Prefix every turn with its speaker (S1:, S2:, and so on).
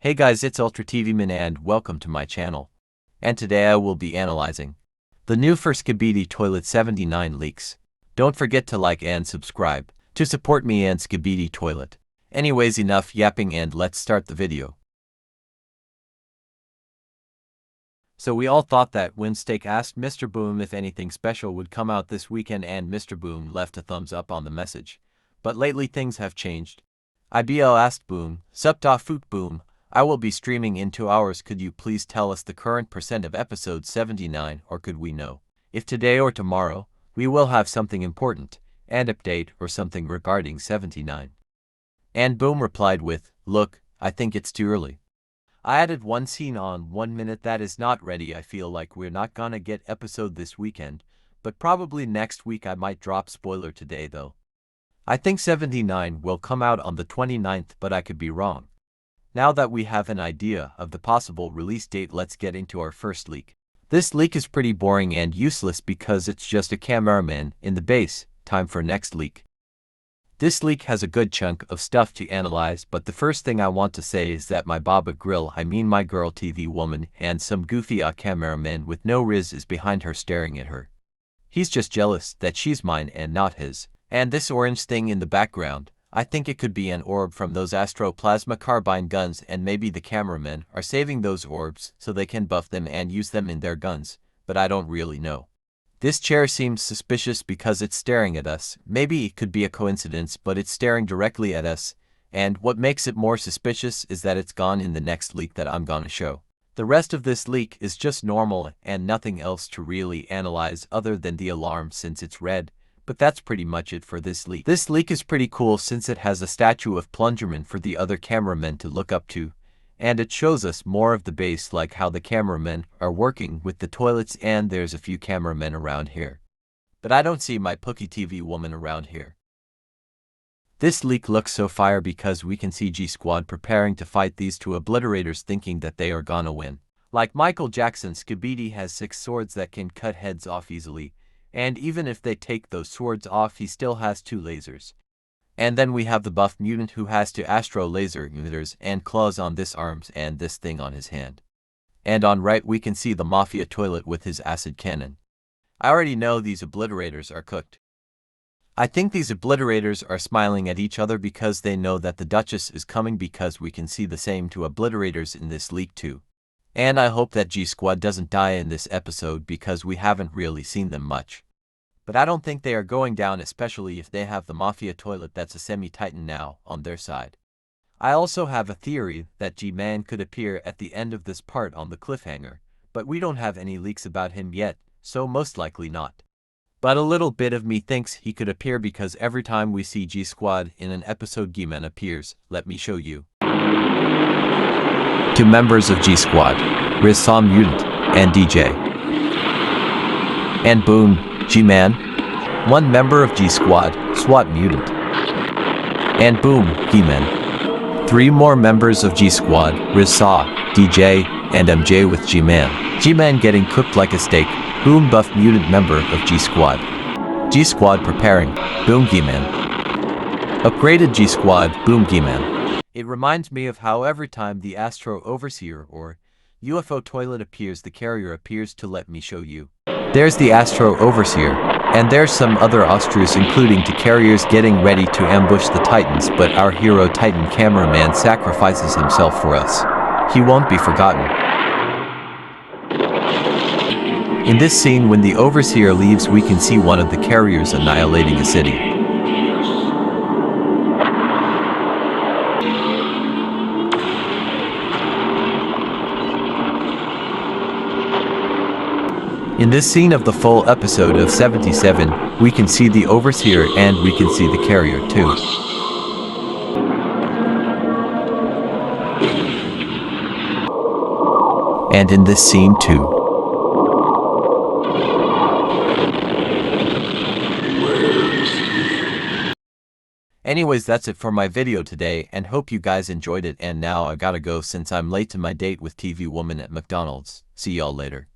S1: Hey guys, it's Ultra TV Man and welcome to my channel. And today I will be analyzing the new for Skibidi Toilet 79 leaks. Don't forget to like and subscribe to support me and Skibidi Toilet. Anyways, enough yapping and let's start the video. So we all thought that when Steak asked Mr. Boom if anything special would come out this weekend and Mr. Boom left a thumbs up on the message. But lately things have changed. IBL asked Boom, "Sup da foot Boom, I will be streaming in 2 hours, could you please tell us the current percent of episode 79 or could we know if today or tomorrow we will have something important, and update or something regarding 79. And Boom replied with, "Look, I think it's too early. I added one scene on 1 minute that is not ready. I feel like we're not gonna get episode this weekend, but probably next week. I might drop spoiler today though. I think 79 will come out on the 29th, but I could be wrong." Now that we have an idea of the possible release date, let's get into our first leak. This leak is pretty boring and useless because it's just a cameraman in the base. Time for next leak. This leak has a good chunk of stuff to analyze, but the first thing I want to say is that my Baba Grill, I mean my girl TV woman, and some goofy cameraman with no riz is behind her staring at her. He's just jealous that she's mine and not his. And this orange thing in the background, I think it could be an orb from those Astro Plasma Carbine guns, and maybe the cameramen are saving those orbs so they can buff them and use them in their guns, but I don't really know. This chair seems suspicious because it's staring at us. Maybe it could be a coincidence, but it's staring directly at us, and what makes it more suspicious is that it's gone in the next leak that I'm gonna show. The rest of this leak is just normal and nothing else to really analyze other than the alarm since it's red. But that's pretty much it for this leak. This leak is pretty cool since it has a statue of Plungerman for the other cameramen to look up to, and it shows us more of the base, like how the cameramen are working with the toilets, and there's a few cameramen around here. But I don't see my Pookie TV woman around here. This leak looks so fire because we can see G Squad preparing to fight these two obliterators, thinking that they are gonna win. Like Michael Jackson, Skibidi has 6 swords that can cut heads off easily. And even if they take those swords off, he still has 2 lasers. And then we have the buff mutant who has 2 astro laser emitters and claws on this arms and this thing on his hand. And on right we can see the Mafia toilet with his acid cannon. I already know these obliterators are cooked. I think these obliterators are smiling at each other because they know that the Duchess is coming, because we can see the same 2 obliterators in this leak too. And I hope that G Squad doesn't die in this episode because we haven't really seen them much. But I don't think they are going down, especially if they have the Mafia toilet that's a semi-titan now on their side. I also have a theory that G-Man could appear at the end of this part on the cliffhanger, but we don't have any leaks about him yet, so most likely not. But a little bit of me thinks he could appear because every time we see G Squad in an episode, G-Man appears. Let me show you. 2 members of G Squad, Riz Saw Mutant, and DJ. And boom, G-Man. 1 member of G Squad, SWAT Mutant. And boom, G-Man. 3 more members of G Squad, Riz Saw, DJ, and MJ with G-Man. G-Man getting cooked like a steak. Boom, buff mutant member of G Squad. G Squad preparing. Boom, G-Man. Upgraded G Squad, boom, G-Man. It reminds me of how every time the Astro Overseer or UFO toilet appears, the carrier appears to let me show you. There's the Astro Overseer, and there's some other Austrias, including 2 carriers getting ready to ambush the Titans, but our hero Titan cameraman sacrifices himself for us. He won't be forgotten. In this scene, when the Overseer leaves, we can see one of the carriers annihilating a city. In this scene of the full episode of 77, we can see the Overseer and we can see the carrier too. And in this scene too. Anyways, that's it for my video today, and hope you guys enjoyed it, and now I gotta go since I'm late to my date with TV Woman at McDonald's. See y'all later.